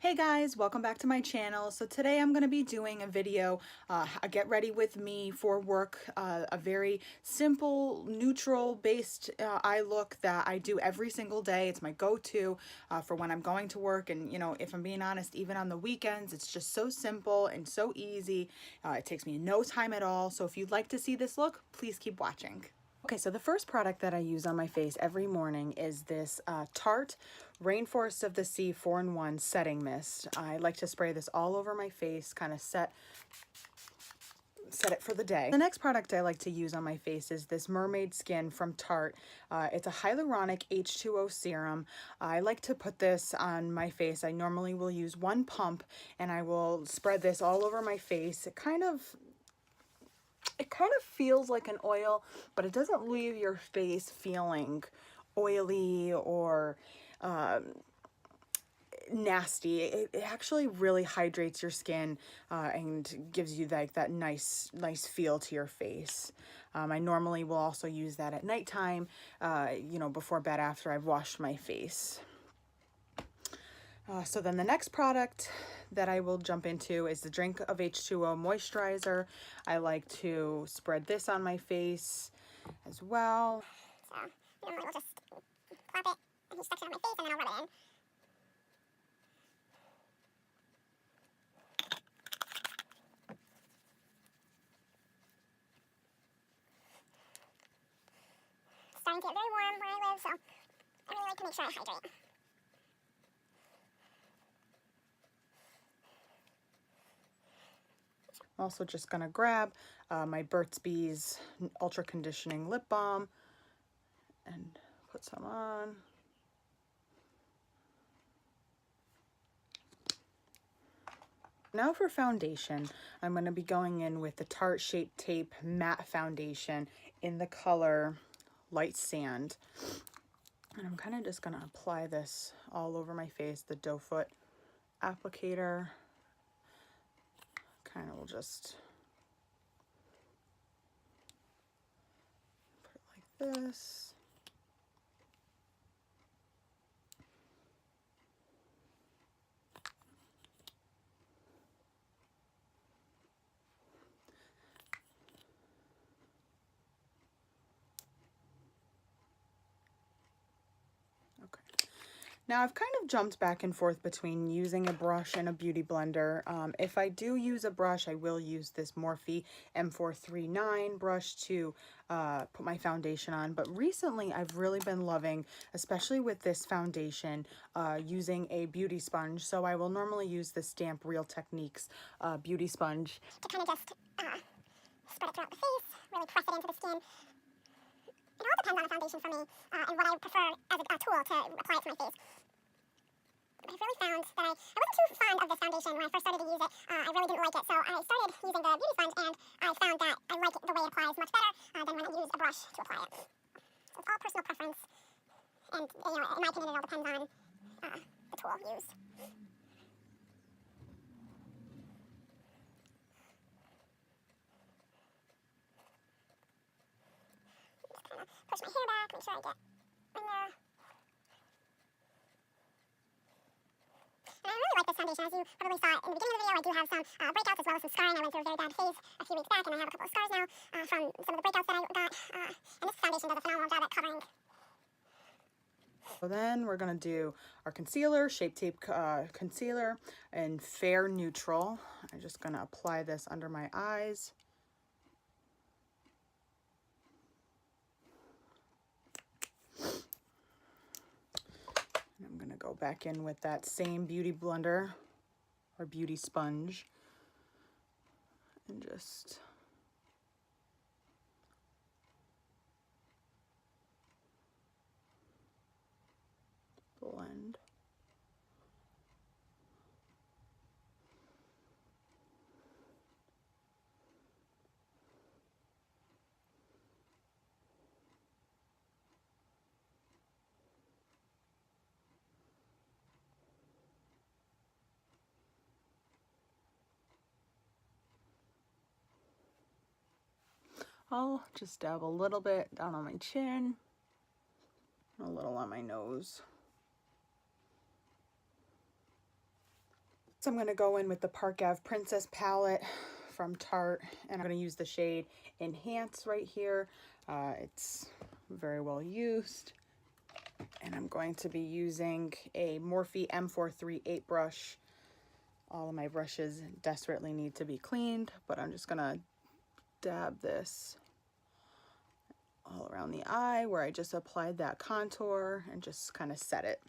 Hey guys, welcome back to my channel. So today I'm going to be doing a video, a get ready with me for work, a very simple, neutral based eye look that I do every single day. It's my go-to for when I'm going to work, and if I'm being honest, even on the weekends, it's just so simple and so easy. It takes me no time at all. So if you'd like to see this look, please keep watching. Okay, so the first product that I use on my face every morning is this Tarte Rainforest of the Sea 4-in-1 Setting Mist. I like to spray this all over my face, kind of set it for the day. The next product I like to use on my face is this Mermaid Skin from Tarte. It's a hyaluronic H2O serum. I like to put this on my face. I normally will use one pump and I will spread this all over my face. It kind of feels like an oil, but it doesn't leave your face feeling oily or nasty. It actually really hydrates your skin and gives you like that nice feel to your face. I normally will also use that at nighttime, before bed after I've washed my face. So then the next product that I will jump into is the Drink of H2O moisturizer. I like to spread this on my face as well. So normally we'll just clap it a huge section on my face and then I'll rub it in. It's starting to get very warm where I live, so I really like to make sure I hydrate. I'm also just gonna grab my Burt's Bees Ultra Conditioning Lip Balm and put some on. Now for foundation, I'm going to be going in with the Tarte Shape Tape Matte Foundation in the color Light Sand. And I'm kind of just going to apply this all over my face, the doe foot applicator. Kind of will just put it like this. Now I've kind of jumped back and forth between using a brush and a beauty blender. If I do use a brush, I will use this Morphe M439 brush to put my foundation on. But recently I've really been loving, especially with this foundation, using a beauty sponge. So I will normally use the Stamp Real Techniques beauty sponge. To kind of just spread it throughout the face, really press it into the skin. It all depends on the foundation for me and what I prefer as a tool to apply it to my face. I've really found that I wasn't too fond of this foundation when I first started to use it. I really didn't like it, so I started using the beauty sponge, and I found that I like the way it applies much better than when I use a brush to apply it. So it's all personal preference, and in my opinion, it all depends on the tool used. Just kind of push my hair back, make sure I get in there. And I really like this foundation. As you probably saw in the beginning of the video, I do have some breakouts as well as some scarring. I went through a very bad phase a few weeks back, and I have a couple of scars now from some of the breakouts that I got. And this foundation does a phenomenal job at covering. So then we're going to do our concealer, Shape Tape concealer in Fair Neutral. I'm just going to apply this under my eyes. I'm going to go back in with that same beauty blender or beauty sponge and just blend. I'll just dab a little bit down on my chin, a little on my nose. So I'm going to go in with the Park Ave Princess palette from Tarte, and I'm going to use the shade Enhance right here. It's very well used. And I'm going to be using a Morphe M438 brush. All of my brushes desperately need to be cleaned, but I'm just going to dab this all around the eye where I just applied that contour and just kind of set it.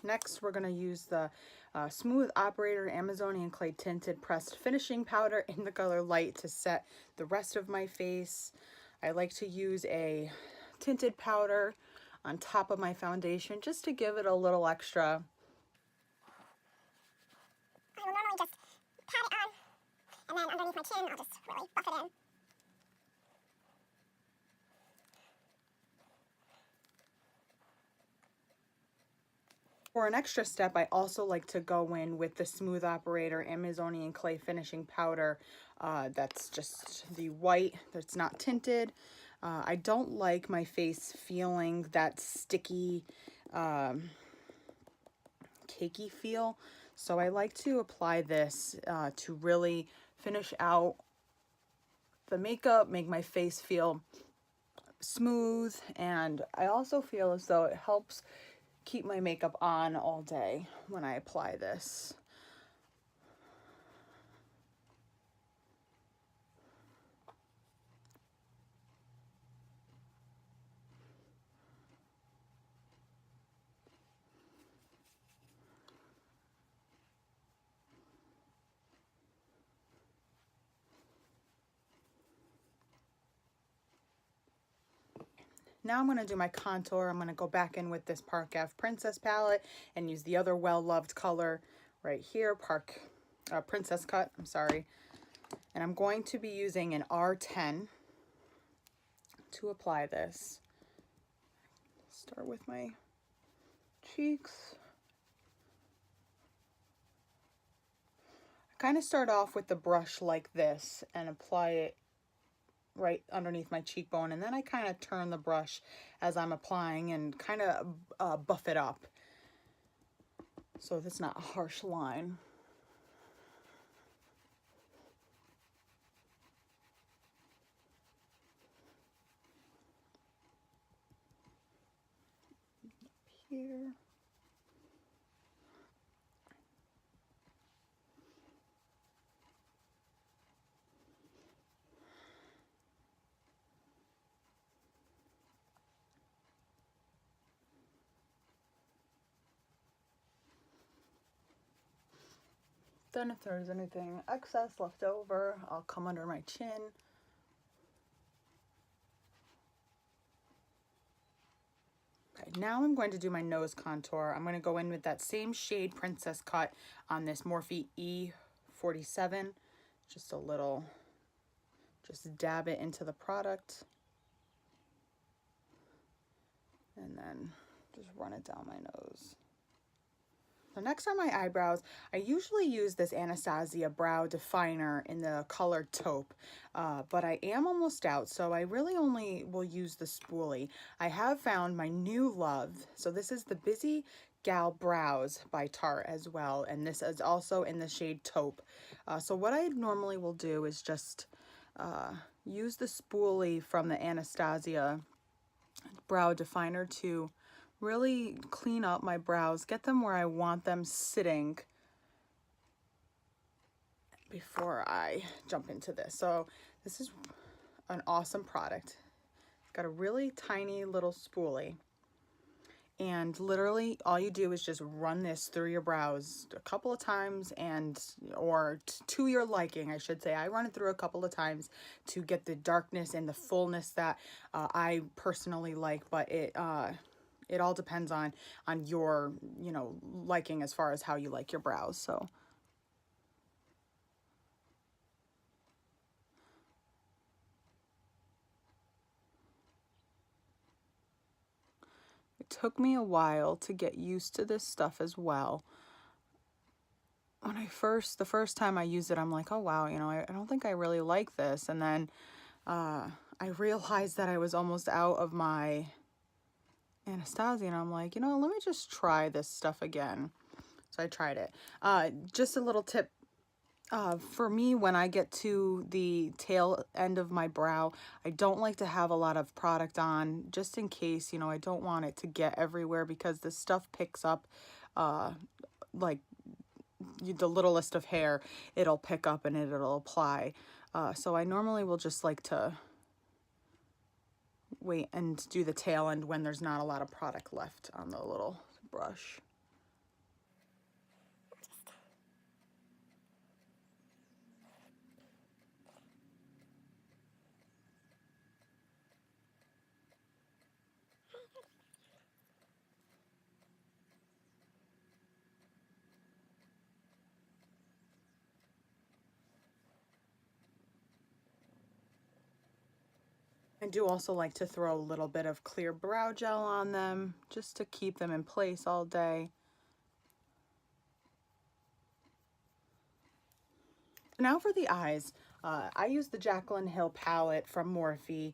Next, we're going to use the Smooth Operator Amazonian Clay Tinted Pressed Finishing Powder in the color Light to set the rest of my face. I like to use a tinted powder on top of my foundation just to give it a little extra. I will normally just pat it on, and then underneath my chin, I'll just really buff it in. For an extra step, I also like to go in with the Smooth Operator Amazonian Clay Finishing Powder. That's just the white, that's not tinted. I don't like my face feeling that sticky, cakey feel. So I like to apply this to really finish out the makeup, make my face feel smooth. And I also feel as though it helps keep my makeup on all day when I apply this. Now I'm going to do my contour. I'm going to go back in with this Park Ave Princess palette and use the other well-loved color right here, Princess Cut, I'm sorry. And I'm going to be using an R10 to apply this. Start with my cheeks. I kind of start off with the brush like this and apply it right underneath my cheekbone, and then I kind of turn the brush as I'm applying and kind of buff it up so it's not a harsh line. Here. Then if there's anything excess left over, I'll come under my chin. Okay, now I'm going to do my nose contour. I'm going to go in with that same shade Princess Cut on this Morphe E47. Just a little, just dab it into the product. And then just run it down my nose. So next are my eyebrows. I usually use this Anastasia brow definer in the color taupe, but I am almost out, so I really only will use the spoolie. I have found my new love. So this is the Busy Gal Brows by Tarte as well, and this is also in the shade taupe. So what I normally will do is just use the spoolie from the Anastasia brow definer to really clean up my brows, get them where I want them sitting before I jump into this. So this is an awesome product. It's got a really tiny little spoolie, and literally all you do is just run this through your brows a couple of times, or to your liking, I should say. I run it through a couple of times to get the darkness and the fullness that I personally like, but it all depends on your, liking as far as how you like your brows. So it took me a while to get used to this stuff as well. when the first time I used it, I'm like, oh wow, you know, I don't think I really like this. And then I realized that I was almost out of my Anastasia, and I'm like, you know, let me just try this stuff again. So I tried it. Just a little tip. For me, when I get to the tail end of my brow, I don't like to have a lot of product on, just in case, you know, I don't want it to get everywhere, because this stuff picks up, like the littlest of hair, it'll pick up and it'll apply. So I normally will just like to wait and do the tail end when there's not a lot of product left on the little brush. I do also like to throw a little bit of clear brow gel on them just to keep them in place all day. Now for the eyes, I use the Jaclyn Hill palette from Morphe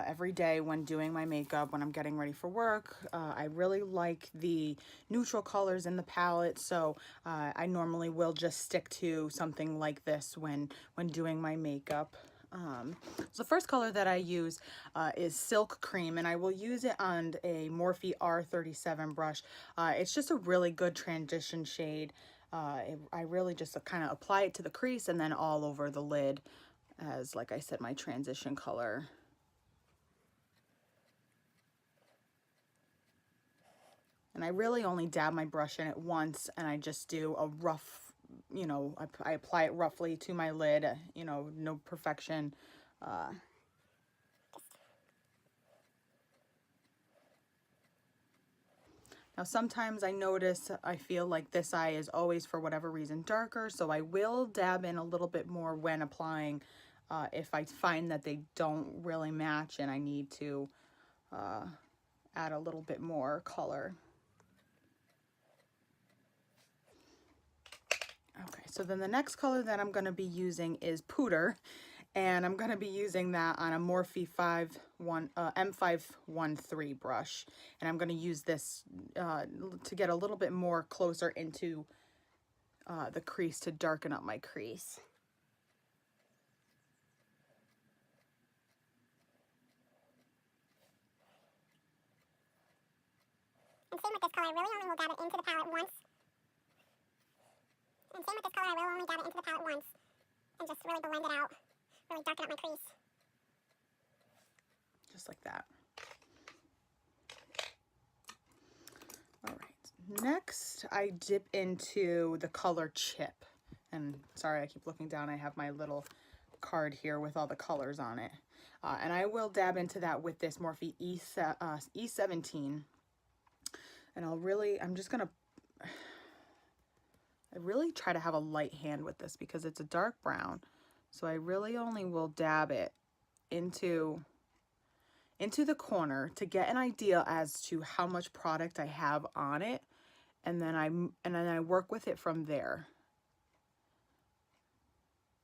every day when doing my makeup, when I'm getting ready for work. I really like the neutral colors in the palette, so I normally will just stick to something like this when doing my makeup. So the first color that I use is Silk Cream, and I will use it on a Morphe R37 brush. It's just a really good transition shade. I really just kind of apply it to the crease and then all over the lid as, like I said, my transition color. And I really only dab my brush in it once, and I just do a rough, you know, I apply it roughly to my lid, you know, no perfection. Now sometimes I notice I feel like this eye is always, for whatever reason, darker, so I will dab in a little bit more when applying if I find that they don't really match and I need to add a little bit more color. Okay, so then the next color that I'm going to be using is Pooter, and I'm going to be using that on a Morphe M513 brush, and I'm going to use this to get a little bit more closer into the crease to darken up my crease. And same with this color, I really only will dab it into the palette once. And same with this color, I will only dab it into the palette once. And just really blend it out. Really darken up my crease. Just like that. All right. Next, I dip into the color Chip. And sorry, I keep looking down. I have my little card here with all the colors on it. And I will dab into that with this Morphe E17. And I really try to have a light hand with this because it's a dark brown. So I really only will dab it into the corner to get an idea as to how much product I have on it, and then I work with it from there.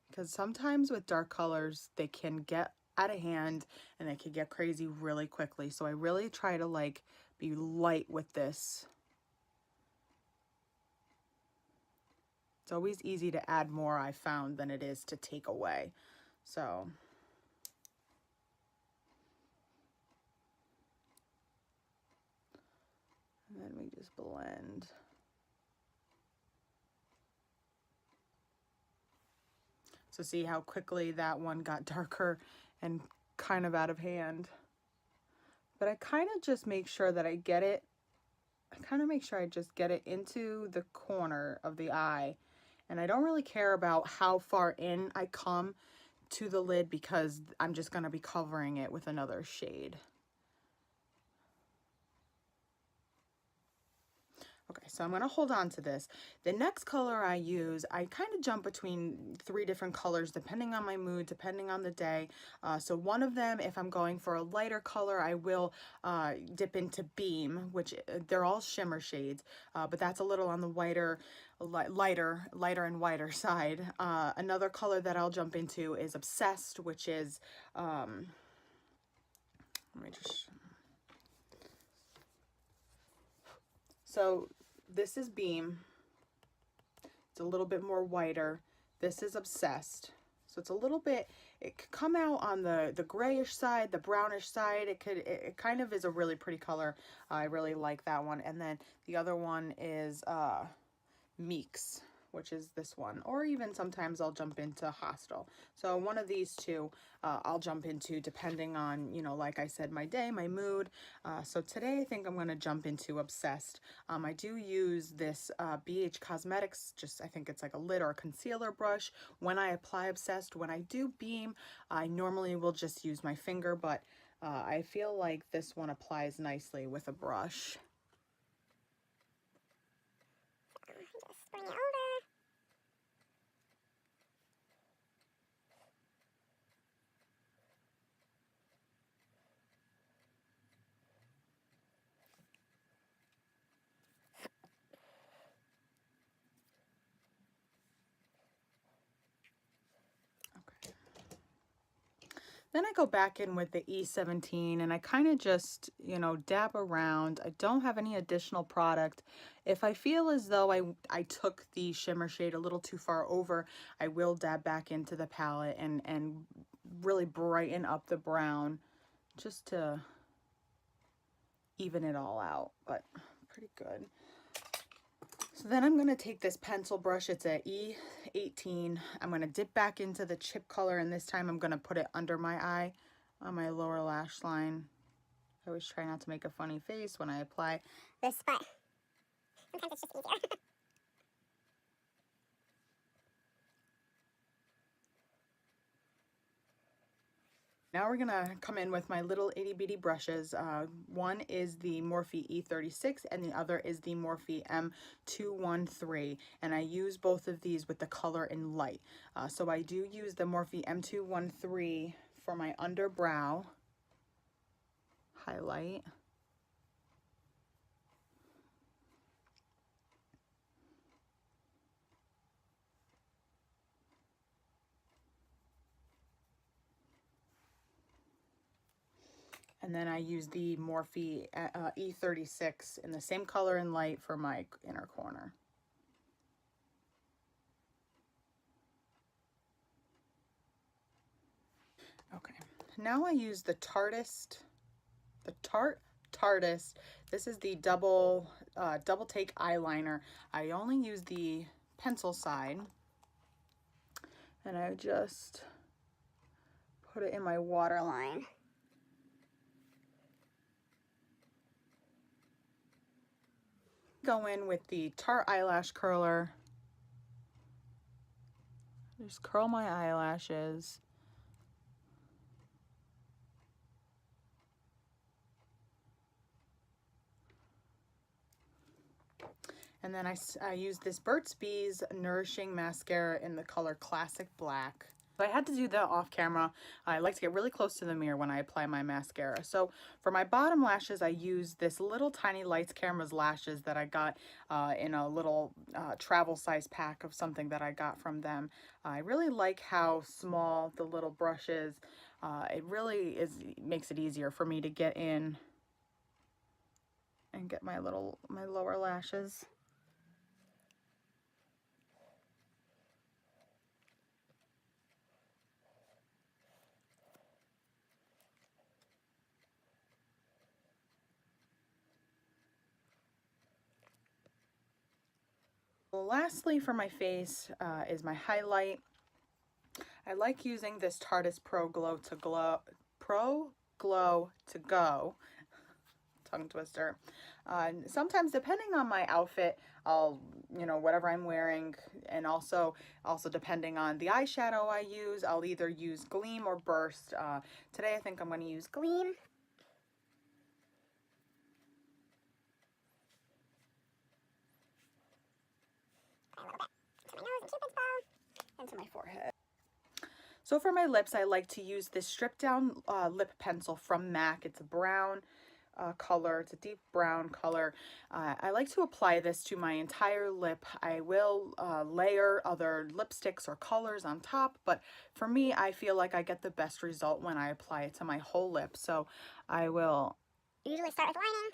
Because sometimes with dark colors, they can get out of hand and they can get crazy really quickly. So I really try to like be light with this. It's always easy to add more, I found, than it is to take away. So and then we just blend. So see how quickly that one got darker and kind of out of hand. But I kind of just make sure that I get it, I just get it into the corner of the eye. And I don't really care about how far in I come to the lid because I'm just going to be covering it with another shade. Okay, so I'm going to hold on to this. The next color I use, I kind of jump between 3 different colors depending on my mood, depending on the day. So one of them, if I'm going for a lighter color, I will dip into Beam, which they're all shimmer shades, but that's a little on the lighter and whiter side. Another color that I'll jump into is Obsessed, which is, let me just... So this is Beam. It's a little bit more whiter. This is Obsessed. So it's a little bit, it could come out on the grayish side, the brownish side. It kind of is a really pretty color. I really like that one. And then the other one is Meeks, which is this one, or even sometimes I'll jump into Hostel. So one of these two I'll jump into depending on, you know, like I said, my day, my mood. So today I think I'm going to jump into Obsessed. I do use this BH Cosmetics, just I think it's like a lid or a concealer brush when I apply Obsessed. When I do Beam, I normally will just use my finger, but I feel like this one applies nicely with a brush. Just bring it over. Then I go back in with the E17 and I kind of just, you know, dab around. I don't have any additional product. If I feel as though I took the shimmer shade a little too far over, I will dab back into the palette and really brighten up the brown just to even it all out, but pretty good. So then I'm going to take this pencil brush, it's a E18. I'm going to dip back into the chip color, and this time I'm going to put it under my eye on my lower lash line. I always try not to make a funny face when I apply This, but sometimes it's just easier. Now we're gonna come in with my little itty bitty brushes. One is the Morphe E36 and the other is the Morphe M213. And I use both of these with the color in light. So I do use the Morphe M213 for my underbrow highlight. And then I use the Morphe E36 in the same color and light for my inner corner. Okay, now I use the Tartist. This is the double take eyeliner. I only use the pencil side. And I just put it in my waterline. Go in with the Tarte eyelash curler. Just curl my eyelashes. And then I use this Burt's Bees Nourishing Mascara in the color Classic Black. I had to do that off camera. I like to get really close to the mirror when I apply my mascara. So for my bottom lashes, I use this little tiny Lights Cameras lashes that I got in a little travel size pack of something that I got from them. I really like how small the little brush is. It really makes it easier for me to get in and get my lower lashes. Lastly, for my face is my highlight. I like using this Tarteist Pro Glow to Go tongue twister. Sometimes, depending on my outfit, I'll, you know, whatever I'm wearing, and also depending on the eyeshadow I use, I'll either use Gleam or Burst. Today I think I'm going to use Gleam. Cupid's bow into my forehead. So for my lips, I like to use this stripped down lip pencil from MAC. It's a brown color. It's a deep brown color. I like to apply this to my entire lip. I will layer other lipsticks or colors on top, but for me, I feel like I get the best result when I apply it to my whole lip. So I will usually start with lining.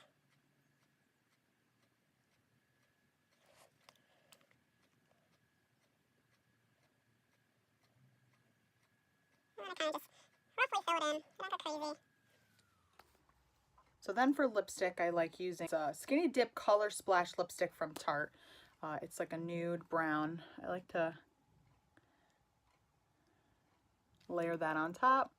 And then I kind of just roughly fill it in. Not go crazy. So then for lipstick, I like using a Skinny Dip Color Splash lipstick from Tarte. It's like a nude brown. I like to layer that on top.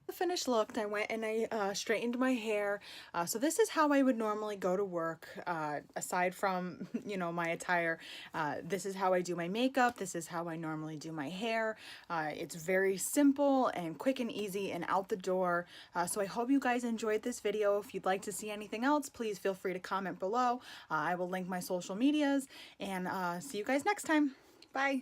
The finished look, I went and I straightened my hair. So this is how I would normally go to work, aside from, you know, my attire. This is how I do my makeup. This is how I normally do my hair. It's very simple and quick and easy and out the door. So I hope you guys enjoyed this video. If you'd like to see anything else, please feel free to comment below. I will link my social medias, and see you guys next time. Bye.